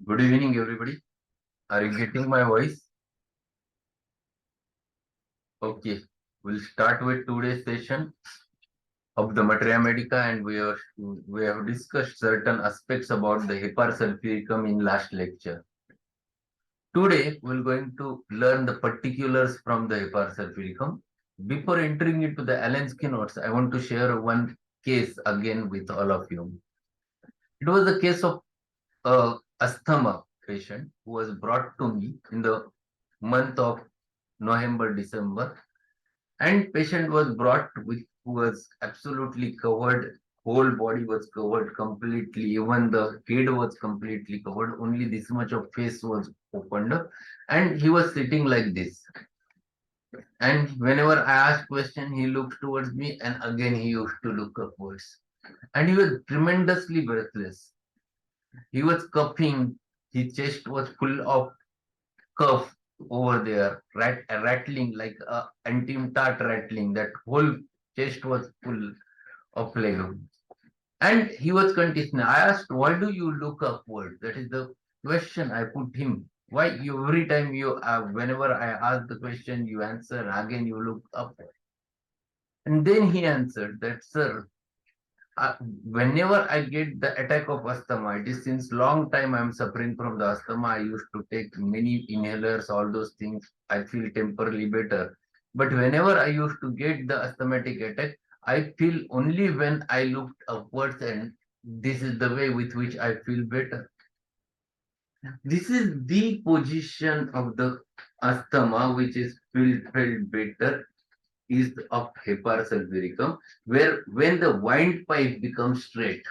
Good evening, everybody. Are you getting my voice? Okay, we'll start with today's session of the Materia Medica, and we have discussed certain aspects about the Hepar Sulphuricum in last lecture. Today, we're going to learn the particulars from the Hepar Sulphuricum. Before entering into the Allen's notes, I want to share one case again with all of you. It was a case of a asthma patient who was brought to me in the month of November, December, and patient was brought with who was absolutely covered, whole body was covered completely, even the head was completely covered, only this much of face was opened up, and he was sitting like this. And whenever I asked question, he looked towards me, and again he used to look upwards. And he was tremendously breathless. He was coughing, his chest was full of cough over there, rattling like a antim-tart rattling. That whole chest was full of phlegm. And he was continuing. I asked, why do you look upward? That is the question I put him. Why you every time whenever I ask the question, you answer again, you look upward. And then he answered that, sir, whenever I get the attack of asthma, it is since long time I'm suffering from the asthma. I used to take many inhalers, all those things. I feel temporarily better. But whenever I used to get the asthmatic attack, I feel only when I looked upwards, and this is the way with which I feel better. This is the position of the asthma, which is felt better is of Hepar sulphuricum, where when the windpipe becomes straight,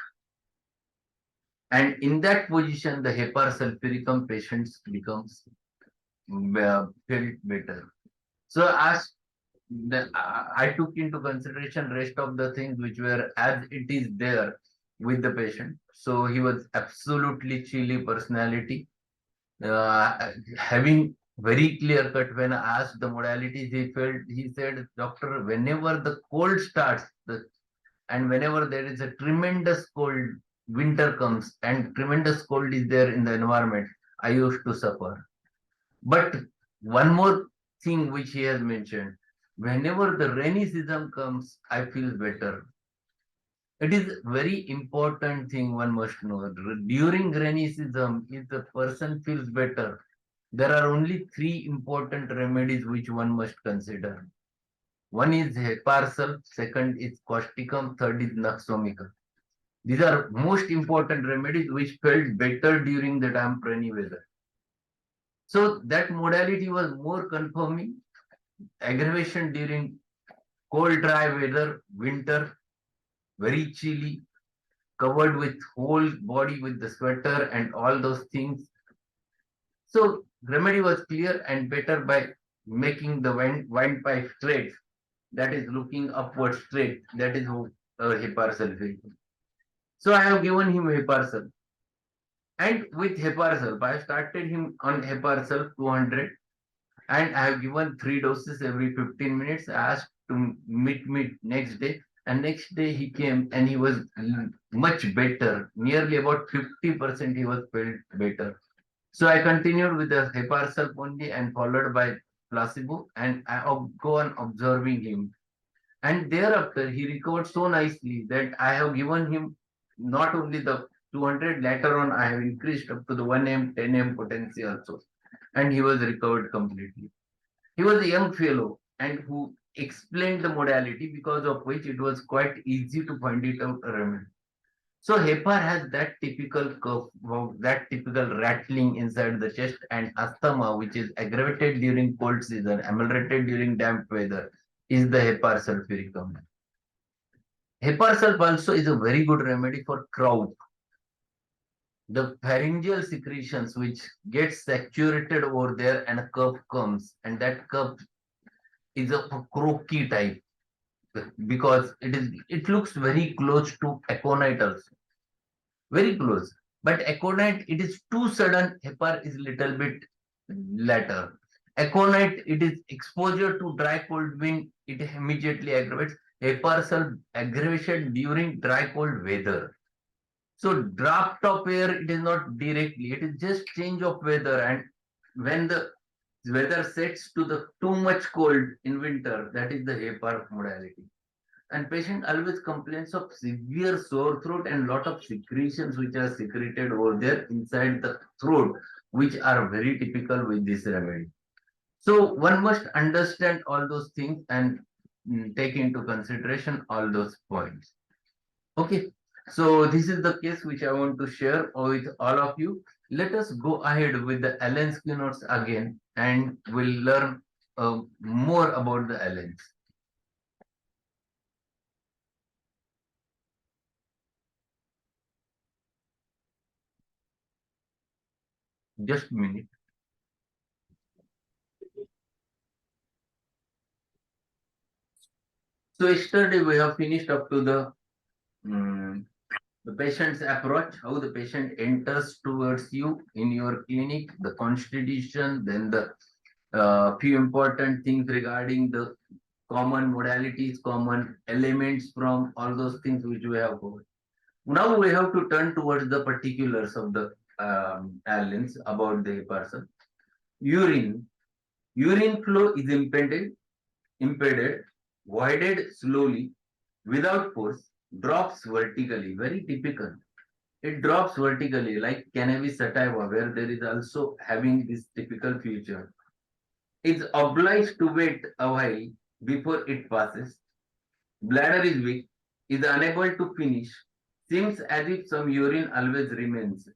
and in that position, the Hepar sulphuricum patients becomes felt better. So as I took into consideration rest of the things which were as it is there with the patient. So he was absolutely chilly personality, having very clear cut. When I asked the modalities, he said, doctor, whenever the cold starts, and whenever there is a tremendous cold, winter comes and tremendous cold is there in the environment, I used to suffer. But one more thing which he has mentioned, whenever the rainy season comes, I feel better. It is very important thing one must know. During rainy season, if the person feels better, there are only three important remedies which one must consider. One is Hepar sulph, second is causticum, third is naxomicum. These are most important remedies which felt better during the damp rainy weather. So that modality was more confirming. Aggravation during cold, dry weather, winter, very chilly, covered with whole body with the sweater and all those things. So remedy was clear and better by making the windpipe straight. That is looking upward straight. That is Hepar sulphate. So I have given him Hepar sulphate. And with Hepar sulphate, I started him on Hepar sulphate 200, and I have given 3 doses every 15 minutes. I asked to meet me next day, and next day he came and he was much better. Nearly about 50% he was felt better. So I continued with the Hepar sulphate only and followed by placebo, and I go on observing him. And thereafter, he recovered so nicely that I have given him not only the 200, later on, I have increased up to the 1M, 10M potency also. And he was recovered completely. He was a young fellow and who explained the modality, because of which it was quite easy to find it out a remedy. So Hepar has that typical cough, that typical rattling inside the chest, and asthma, which is aggravated during cold season, ameliorated during damp weather, is the Hepar sulphuricum. Hepar sulph also is a very good remedy for croup. The pharyngeal secretions which gets saturated over there and a cough comes, and that cough is of a croaky type because it looks very close to aconite also. Very close. But aconite, it is too sudden. Hepar is little bit later. Aconite, it is exposure to dry cold wind, it immediately aggravates. Hepar sulph aggravation during dry cold weather. So draft of air, it is not directly, it is just change of weather. And when the weather sets to the too much cold in winter, that is the Hepar modality. And patient always complains of severe sore throat and lot of secretions which are secreted over there inside the throat, which are very typical with this remedy. So one must understand all those things and take into consideration all those points. Okay, so this is the case which I want to share with all of you. Let us go ahead with the Allen's keynotes again, and we'll learn more about the Allen's. Just a minute. So yesterday we have finished up to um, the patient's approach, how the patient enters towards you in your clinic, the constitution, then the few important things regarding the common modalities, common elements from all those things which we have covered. Now we have to turn towards the particulars of the Allen's about the person. Urine. Urine flow is impeded, voided slowly, without force, drops vertically. Very typical. It drops vertically, like cannabis sativa, where there is also having this typical feature. It's obliged to wait a while before it passes. Bladder is weak, is unable to finish, seems as if some urine always remains,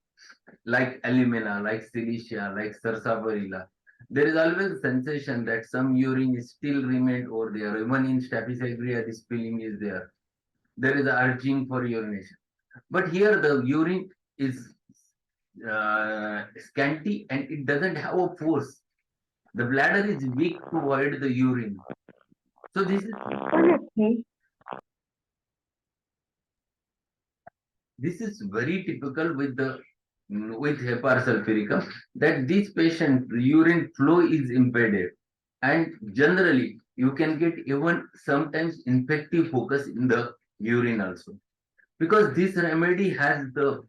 like alumina, like silicia, like sarsaparilla. There is always a sensation that some urine is still remained over there. Even in Staphysagrea, this feeling is there. There is urging for urination. But here the urine is scanty and it doesn't have a force. The bladder is weak to void the urine. So this is very typical with the with Hepar sulphuricum, that this patient urine flow is impeded, and generally you can get even sometimes infective focus in the urine also, because this remedy has the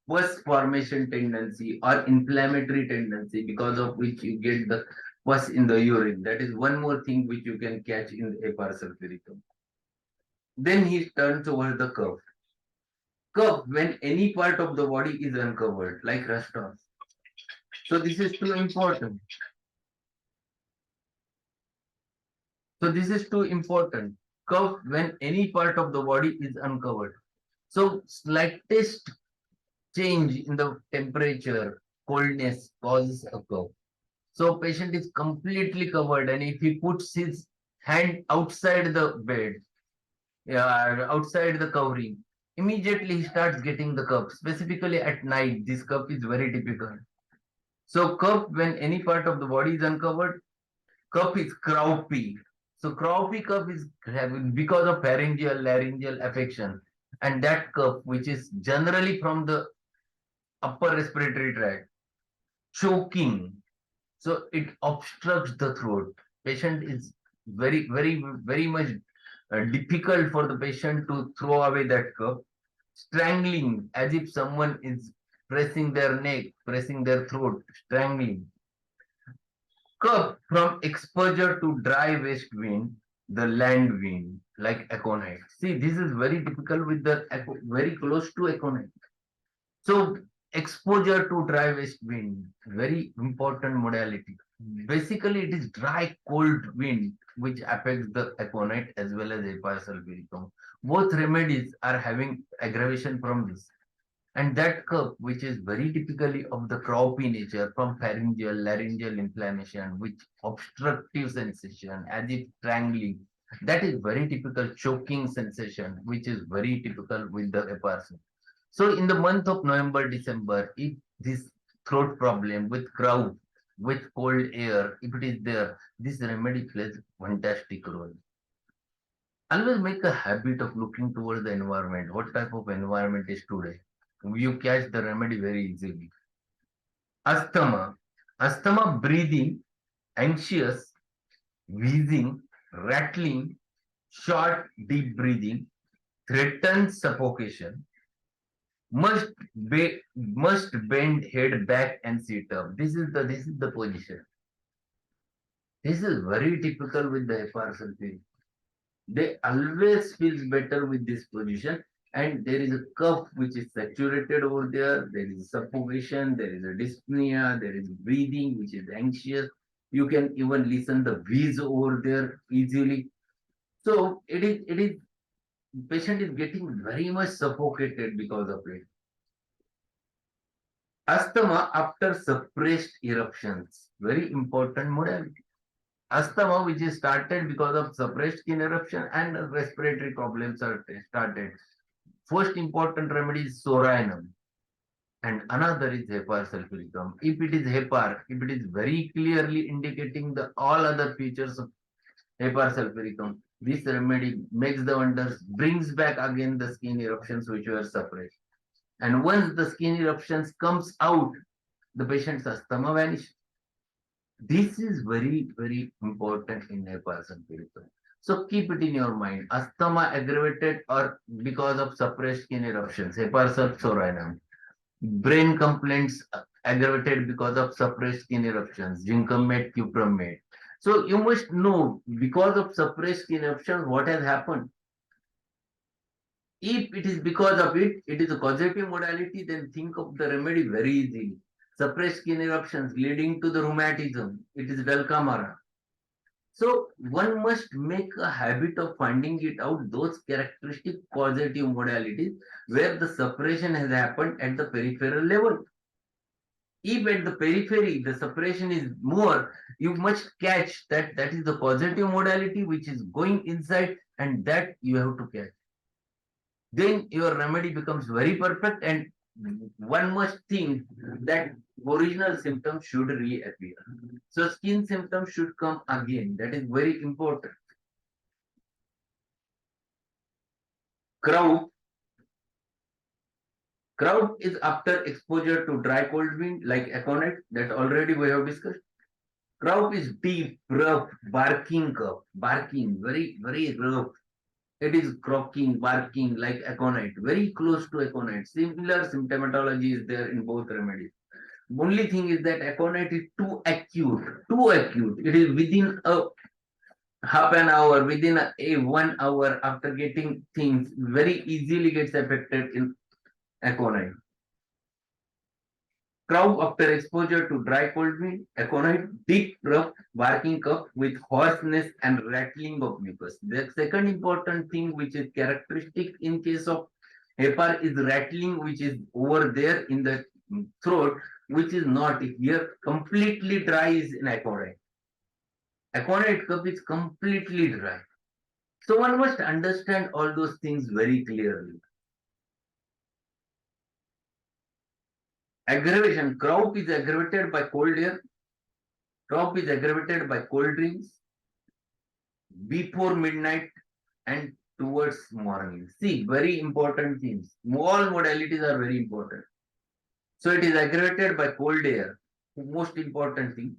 pus formation tendency or inflammatory tendency, because of which you get the pus in the urine. That is one more thing which you can catch in the Hepar sulphuricum. Then he turns over the curve. Curve when any part of the body is uncovered, like restaurants. So this is too important. So this is too important. Curve when any part of the body is uncovered. So slightest change in the temperature, coldness causes a curve. So patient is completely covered, and if he puts his hand outside the bed, outside the covering, immediately he starts getting the cup. Specifically at night, this cup is very typical. So cup when any part of the body is uncovered, cup is croupy. So croupy cup is having because of pharyngeal, laryngeal affection, and that cup, which is generally from the upper respiratory tract, choking. So it obstructs the throat. Patient is very much difficult for the patient to throw away that cup. Strangling, as if someone is pressing their neck, pressing their throat, strangling. Cup from exposure to dry west wind, the land wind, like aconite. See, this is very typical with the very close to aconite. So exposure to dry west wind, very important modality. Basically, it is dry, cold wind which affects the aconite as well as Hepar sulphuricum. Both remedies are having aggravation from this. And that curve, which is very typically of the croupy nature from pharyngeal, laryngeal inflammation, which obstructive sensation, as if strangling, that is very typical choking sensation, which is very typical with the eparson. So in the month of November, December, if this throat problem with crowd, with cold air, if it is there, this remedy plays fantastic role. Always make a habit of looking towards the environment. What type of environment is today? You catch the remedy very easily. Asthma. Asthma breathing, anxious, wheezing, rattling, short, deep breathing, threatens suffocation. must bend head back and sit up. This is the position. This is very typical with the Hepar Sulphuricum. They always feels better with this position, and there is a cuff which is saturated over there. There is suffocation, there is a dyspnea, there is breathing which is anxious. You can even listen the wheeze over there easily. So it is patient is getting very much suffocated because of it. Asthma after suppressed eruptions, very important modality. Asthma, which is started because of suppressed skin eruption and respiratory problems are started. First important remedy is soranum, and another is Hepar sulphuricum. If it is Hepar, if it is very clearly indicating the all other features of Hepar sulphuricum, this remedy makes the wonders, brings back again the skin eruptions which were suppressed. And once the skin eruptions comes out, the patient's asthma vanishes. This is very, very important in Hepar sulphuricum. So keep it in your mind. Asthma aggravated or because of suppressed skin eruptions, Hepar sulphurinum. Brain complaints aggravated because of suppressed skin eruptions, zincomet, cupromet. So you must know because of suppressed skin eruptions what has happened. If it is because of it, it is a causative modality, then think of the remedy very easily. Suppressed skin eruptions leading to the rheumatism, it is Velcamara. So one must make a habit of finding it out, those characteristic causative modalities where the suppression has happened at the peripheral level. If at the periphery the suppression is more, you must catch that that is the causative modality which is going inside and that you have to catch. Then your remedy becomes very perfect and one must think that original symptoms should reappear. So skin symptoms should come again. That is very important. Crowd. Crowd is after exposure to dry cold wind like aconite that already we have discussed. Crowd is deep, rough, barking cough. Barking, very, very rough. It is croaking, barking like aconite, very close to aconite. Similar symptomatology is there in both remedies. Only thing is that aconite is too acute, too acute. It is within a half an hour, within a 1 hour after getting things, very easily gets affected in aconite. Crow after exposure to dry cold wind, aconite, deep rough barking cough with hoarseness and rattling of mucus. The second important thing which is characteristic in case of Hepar is rattling, which is over there in the throat, which is not here. Completely dry is in aconite. Aconite cough is completely dry. So one must understand all those things very clearly. Aggravation. Croup is aggravated by cold air. Croup is aggravated by cold drinks before midnight and towards morning. See, very important things. All modalities are very important. So it is aggravated by cold air. Most important thing.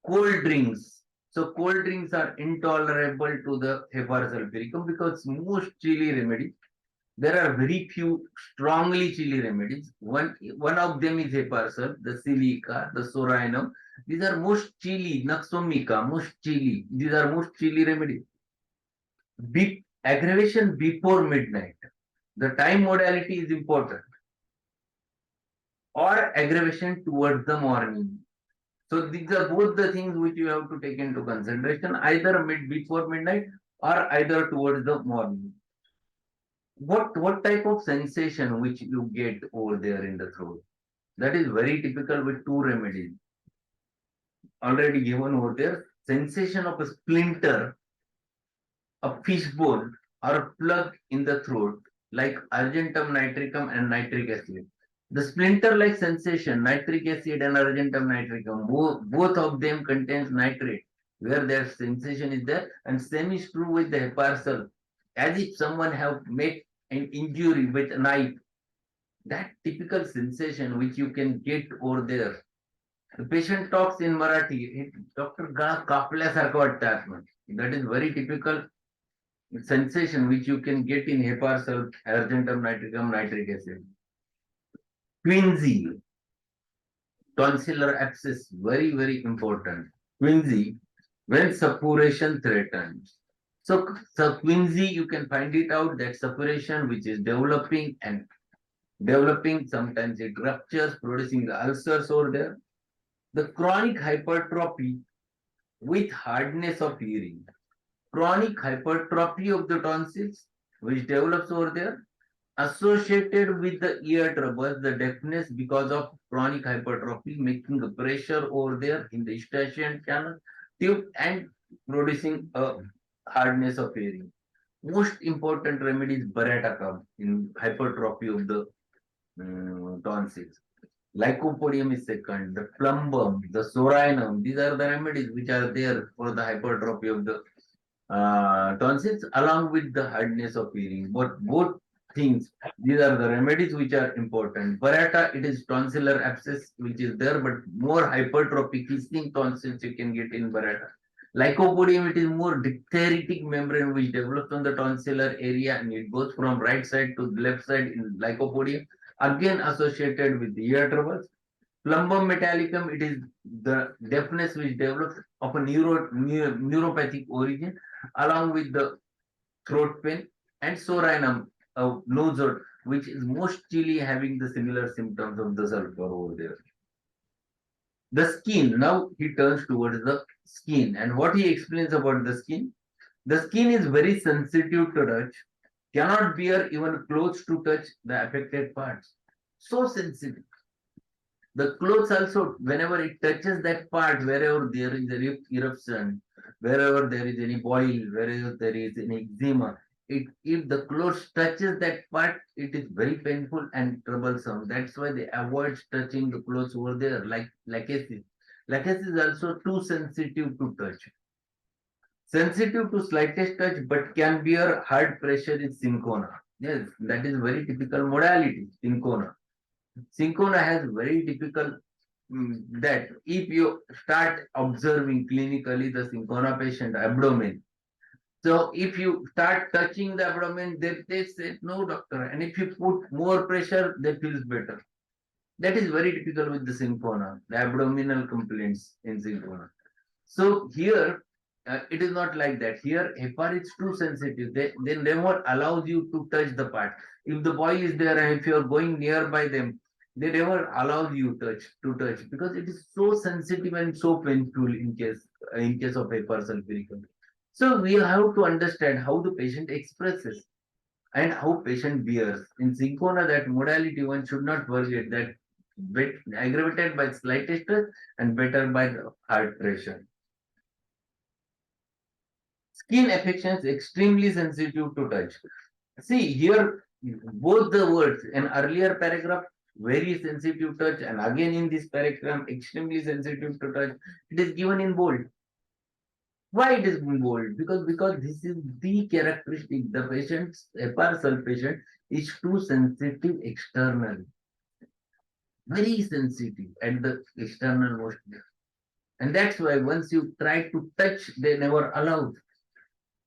Cold drinks. So cold drinks are intolerable to the Hepar sulphuricum because most chili remedies, there are very few strongly chili remedies. One of them is Hepar sulph, the silica, the soranum. These are most chili, Naxomica, most chili. These are most chili remedies. Aggravation before midnight. The time modality is important. Or aggravation towards the morning. So these are both the things which you have to take into consideration, either before midnight or either towards the morning. What type of sensation which you get over there in the throat? That is very typical with two remedies. Already given over there, sensation of a splinter, a fishbone, or a plug in the throat, like argentum nitricum and nitric acid. The splinter-like sensation, nitric acid and argentum nitricum, both of them contains nitrate, where their sensation is there, and same is true with the Hepar sulph. As if someone have made an injury with a knife, that typical sensation which you can get over there. The patient talks in Marathi, Dr. गळा कापल्यासारखं वाटतं आतमध्ये. That is very typical sensation which you can get in Hepar sulph, argentum nitricum, nitric acid. Quinsy, tonsillar abscess, very, very important. Quinsy, when suppuration threatens. So quinsy, you can find it out that suppuration which is developing and developing, sometimes it ruptures, producing the ulcers over there. The chronic hypertrophy with hardness of hearing. Chronic hypertrophy of the tonsils, which develops over there, associated with the ear troubles, the deafness because of chronic hypertrophy, making the pressure over there in the eustachian channel tube and producing a hardness of hearing. Most important remedy is Baratacum in hypertrophy of the tonsils. Lycopodium is second, the plumbum, the sorinum, these are the remedies which are there for the hypertrophy of the tonsils along with the hardness of hearing. But both things, these are the remedies which are important. Barata, it is tonsillar abscess which is there, but more hypertrophic hissing tonsils you can get in Barata. Lycopodium, it is more diphtheritic membrane which develops on the tonsillar area and it goes from right side to left side in Lycopodium, again associated with ear troubles. Plumbum metallicum, it is the deafness which develops of a neuropathic origin along with the throat pain, and sorinum, a nosode, which is mostly having the similar symptoms of the sulfur over there. The skin, now he turns towards the skin, and what he explains about the skin is very sensitive to touch, cannot bear even clothes to touch the affected parts. So sensitive. The clothes also, whenever it touches that part, wherever there is an eruption, wherever there is any boil, wherever there is any eczema, if the clothes touches that part, it is very painful and troublesome. That's why they avoid touching the clothes over there, like lachesis. Lachesis is also too sensitive to touch. Sensitive to slightest touch, but can bear hard pressure is cinchona. Yes, that is very typical modality, cinchona. Cinchona has very typical that if you start observing clinically the cinchona patient abdomen, so if you start touching the abdomen, they say no doctor, and if you put more pressure, they feels better. That is very typical with the cinchona, the abdominal complaints in cinchona. So here it is not like that. Here Hepar is too sensitive. They never allows you to touch the part. If the boil is there and if you are going nearby them, they never allows you to touch because it is so sensitive and so painful in case of Hepar sulphuricum. So we have to understand how the patient expresses and how patient bears. In cinchona, that modality one should not forget that aggravated by slightest stress and better by the heart pressure. Skin affections extremely sensitive to touch. See here, both the words in earlier paragraph, very sensitive touch, and again in this paragraph, extremely sensitive to touch. It is given in bold. Why it is in bold? Because this is the characteristic. The patient's Hepar patient is too sensitive externally, very sensitive at the external most. And that's why once you try to touch, they never allow.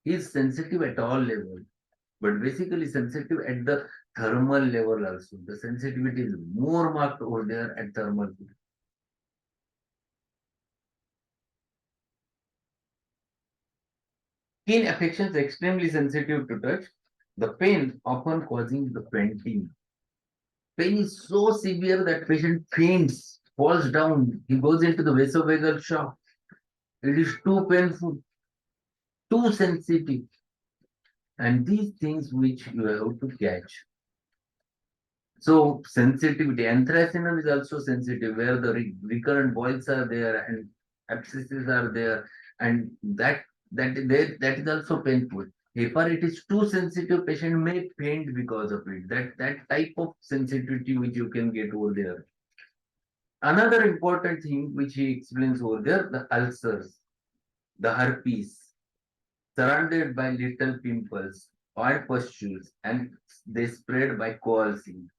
He is sensitive at all levels, but basically sensitive at the thermal level also. The sensitivity is more marked over there at thermal. Skin affections extremely sensitive to touch. The pain often causing the fainting. Pain is so severe that patient faints, falls down. He goes into the vasovagal shock. It is too painful, too sensitive. And these things which you have to catch. So sensitivity, anthracinum is also sensitive, where the recurrent boils are there and abscesses are there, and that is also painful. If it is too sensitive, patient may faint because of it. That type of sensitivity which you can get over there. Another important thing which he explains over there, the ulcers, the herpes, surrounded by little pimples or pustules, and they spread by coalescing.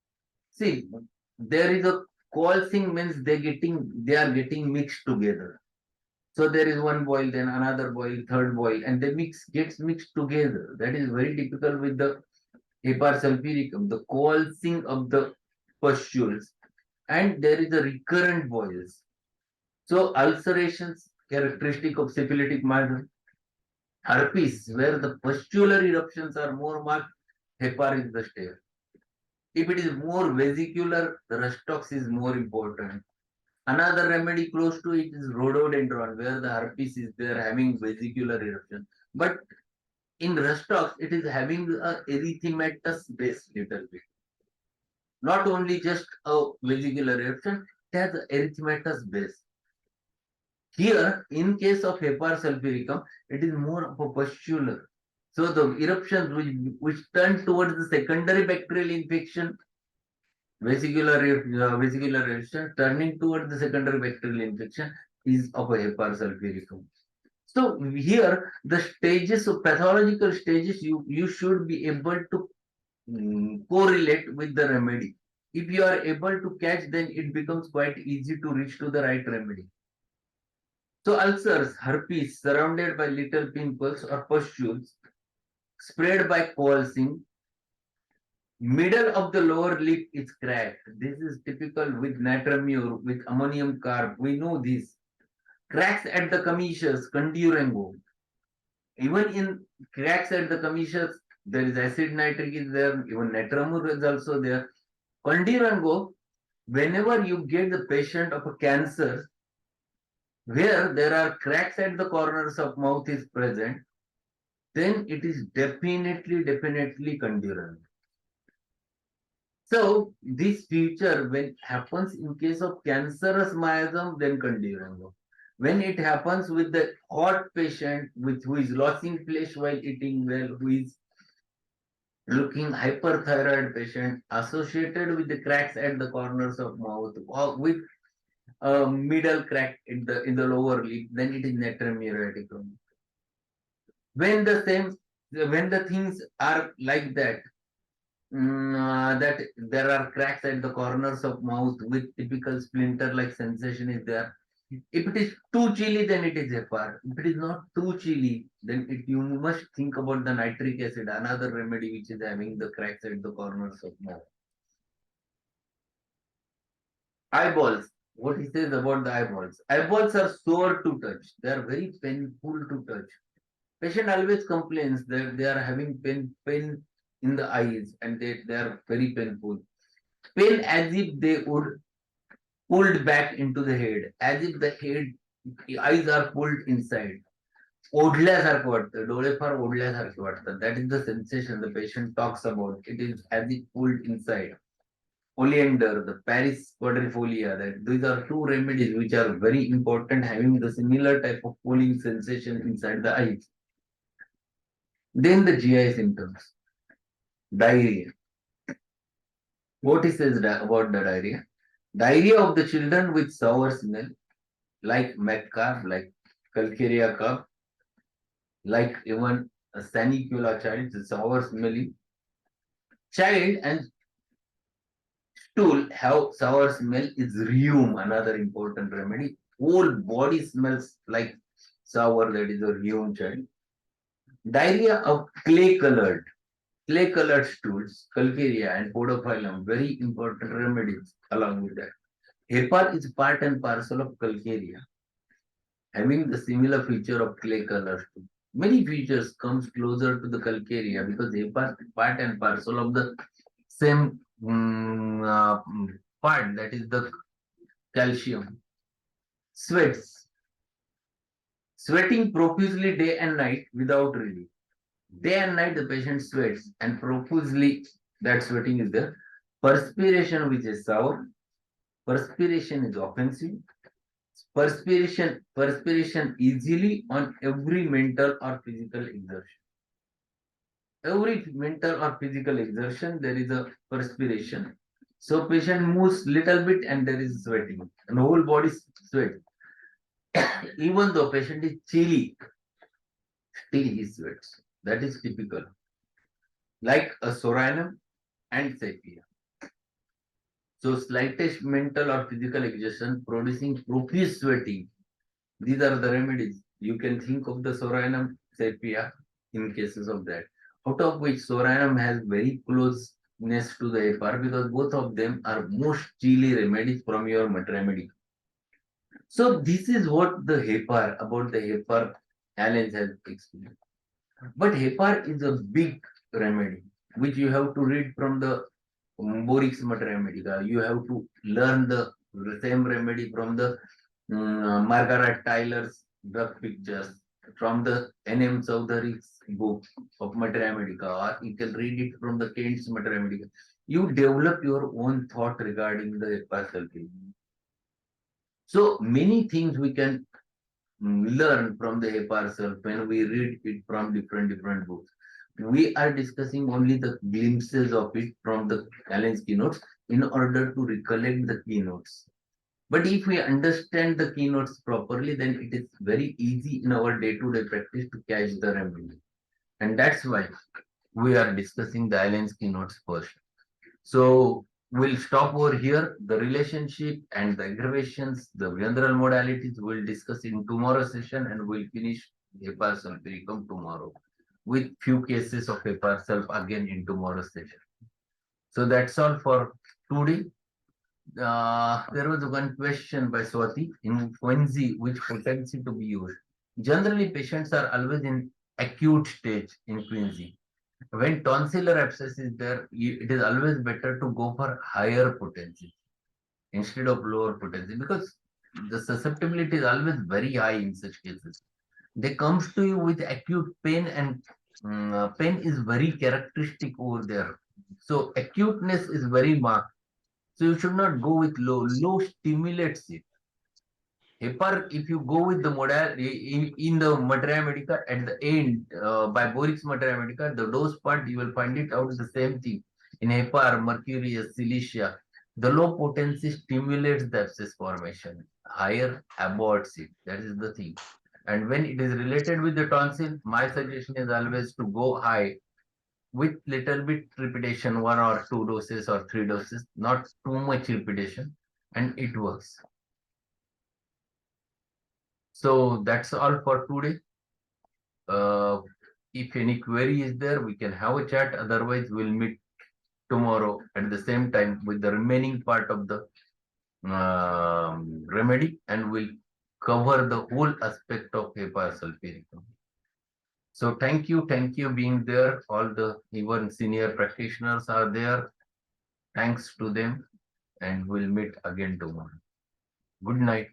See, there is a coalescing means they are getting mixed together. So there is one boil, then another boil, third boil, and they gets mixed together. That is very typical with the Hepar sulphuricum, the coalescing of the pustules and there is a recurrent boils. So ulcerations, characteristic of syphilitic margin. Herpes, where the pustular eruptions are more marked, Hepar is the stare. If it is more vesicular, the Rustox is more important. Another remedy close to it is rhododendron, where the herpes is there having vesicular eruption. But in Rustox, it is having a erythematous base little bit. Not only just a vesicular eruption, it has an erythematous base. Here, in case of Hepar sulphuricum, it is more of a pustular. So the eruptions which turn towards the secondary bacterial infection, vesicular eruption, turning towards the secondary bacterial infection is of a Hepar sulphuricum. So here, the stages of pathological stages, you should be able to correlate with the remedy. If you are able to catch, then it becomes quite easy to reach to the right remedy. So ulcers, herpes, surrounded by little pimples or pustules, spread by coalescing. Middle of the lower lip is cracked. This is typical with natramure, with ammonium carb. We know this. Cracks at the commissures, condurango. Even in cracks at the commissures, there is acid nitric is there. Even natramure is also there. Condurango, whenever you get the patient of a cancer, where there are cracks at the corners of mouth is present, then it is definitely condurant. So this feature when happens in case of cancerous miasm, then condurant. When it happens with the hot patient with who is losing flesh while eating well, who is looking hyperthyroid patient associated with the cracks at the corners of mouth or with a middle crack in the lower lip, then it is natramuraticum. When the things are like that, that there are cracks at the corners of mouth with typical splinter like sensation is there. If it is too chilly, then it is Hepar. If it is not too chilly, then you must think about the nitric acid, another remedy which is having the cracks at the corners of mouth. Eyeballs. What he says about the eyeballs. Eyeballs are sore to touch. They are very painful to touch. Patient always complains that they are having pain in the eyes and they are very painful. Pain as if they would pulled back into the head, as if the eyes are pulled inside. ओढल्यासारखं वाटतं डोळे फार ओढल्यासारखे वाटतात that is the sensation the patient talks about it is as it pulled inside oleander, the Paris quadrifolia, that these are two remedies which are very important, having the similar type of pulling sensation inside the eyes. Then the GI symptoms, diarrhea. What he says about the diarrhea? Diarrhea of the children with sour smell, like Metcalf, like Calcaria cup, like even a Sanicula child, the sour smelling. Child and stool have sour smell is rheum, another important remedy. Whole body smells like sour, that is a rheum child. Diarrhea of clay colored stools, Calcaria and Podophyllum, very important remedies along with that. Hepar is part and parcel of Calcaria, having the similar feature of clay colored stool. Many features comes closer to the Calcaria because Hepar is part and parcel of the same part, that is the calcium. Sweats. Sweating profusely day and night without relief. Day and night the patient sweats and profusely that sweating is there. Perspiration which is sour. Perspiration is offensive. Perspiration easily on every mental or physical exertion. Every mental or physical exertion, there is a perspiration. So patient moves little bit and there is sweating, and whole body sweat. Even though patient is chilly, still he sweats. That is typical. Like a soranum and sepia. So slightest mental or physical exertion producing profuse sweating. These are the remedies. You can think of the soranum sepia in cases of that. Out of which soranum has very close next to the Hepar, because both of them are most chilly remedies from your remedy. So this is what the Hepar, about the Hepar, Allen has explained. But Hepar is a big remedy, which you have to read from the Borix Mathematical. You have to learn the same remedy from the Margaret Tyler's drug pictures, from the N.M. Chowdhury's book of Mathematical, or you can read it from the Kent's Mathematical. You develop your own thought regarding the Hepar sulphuricum. So many things we can learn from the Hepar sulf when we read it from different books. We are discussing only the glimpses of it from the Allen's keynotes in order to recollect the keynotes. But if we understand the keynotes properly, then it is very easy in our day-to-day practice to catch the remedy. And that's why we are discussing the Allen's keynotes first. So we'll stop over here. The relationship and the aggravations, the general modalities, we'll discuss in tomorrow's session, and we'll finish Hepar sulphuricum tomorrow with few cases of Hepar sulf again in tomorrow's session. So that's all for today. There was one question by Swati: in quinsy, which potency to be used? Generally, patients are always in acute stage in quinsy. When tonsillar abscess is there, it is always better to go for higher potency instead of lower potency, because the susceptibility is always very high in such cases. They comes to you with acute pain, and pain is very characteristic over there. So acuteness is very marked. So you should not go with low. Low stimulates it. Hepar, if you go with the modality in the materia medica at the end, by Borix materia medica, the dose part, you will find it out the same thing. In Hepar, mercurius, silicia, the low potency stimulates the abscess formation. Higher aborts it. That is the thing. And when it is related with the tonsil, my suggestion is always to go high with little bit repetition, 1 or 2 doses or 3 doses, not too much repetition, and it works. So that's all for today. If any query is there, we can have a chat. Otherwise, we'll meet tomorrow at the same time with the remaining part of the remedy, and we'll cover the whole aspect of Hepar sulphuricum. So thank you being there. All the even senior practitioners are there. Thanks to them, and we'll meet again tomorrow. Good night.